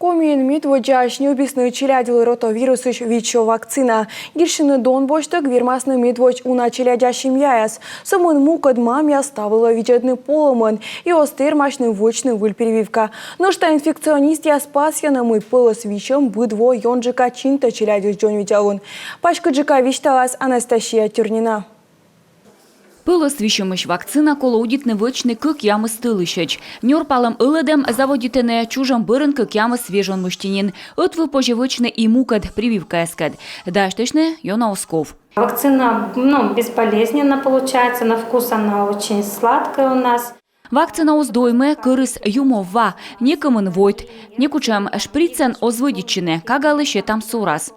Комин медводжашни убисны челядил ротавирусыш вичо вакцина. Гиршины дон боштык вирмасны медводж уна челядящим яяс. Сумын мукад мамя ставила виджадный поломан и остер машный вочный выль перевивка. Но что инфекционист я спас я на мой полос вичом быдво йонджика чинта челядюс джон видяун. Пачка джика вичталась Анастасия Тюрнина. Пылос вишемыш вакцина колоудитны вычны кык ямы стылышыч. Нёрпалым ылыдем заводитыне чужам бырын кык ямы свежон муштинин. Отвы пожевычны и мукад прививка эскад. Даштышны Йона Осков. Вакцина бесполезненно получается, на вкус она очень сладкая у нас. Вакцина оздойме кырыс юмова, некомын войт, некучам шприцен озводичыне, кагалыше там сурас.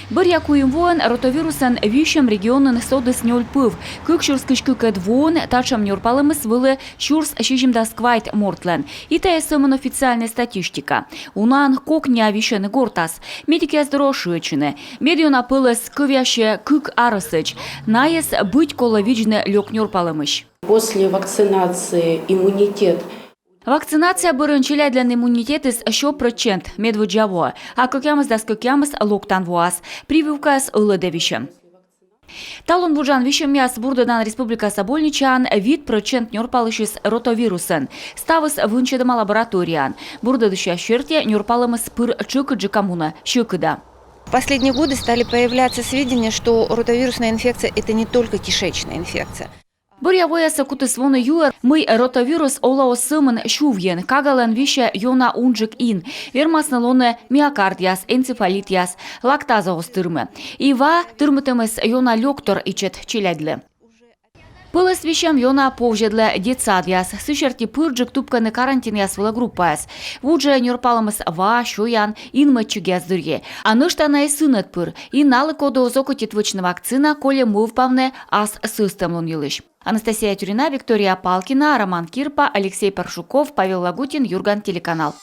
Бір якуым воен ротавирусан вишем регионын содыс нёльпыв. Кыкшурс кышкыкет воен тачам нёрпалымыс вылы шурс шижимдасквайт мортлен. Ита эсэмэн официальная статистика. Унан кокня вишен гортас. Медики оздорошуечыны. Медиона пылыс кывяще кык арысыч. Наес быть коловичны лёк нёрпалымыш. После вакцинации иммунитет. Вакцинация бырынчыля для иммунитета с 100% медводжаво, а кокямыз да скокямыз локтан воас, прививка с ылыдевищем. Талон вуджан вишем яс бурдадан республика Собольничан вид процент нёрпалышыс ротавирусын. Ставыс вынчедым лабораториян. Бурдадыща шерте нёрпалымыз пыр чыкы джикамуна, щыкыда. В последние годы стали появляться сведения, что ротавирусная инфекция – это не только кишечная инфекция. Буря вояса кутысвоны юер, мы ротавирус олао сымын шувьен, кагален вище йона унджик ин, вермасны лоны миокардияс, энцефалитияс, лактаза остырмы. Ива тырмытымыз йона лёктор ичет челядлы. Пылыс вишем йона повжедле детсадияс, сычерти пырджик тупканы карантин ясвыла группаяс. Вудже нёрпалымыз ва, шоян, инмы чугяз дырге. Аныштана и сынет пыр, и налы коду зокотит вычны вакцина, коле мывпавне ас сыстемлон елыш. Анастасия Тюрина, Виктория Палкина, Роман Кирпа, Алексей Паршуков, Павел Лагутин, Юрган, телеканал.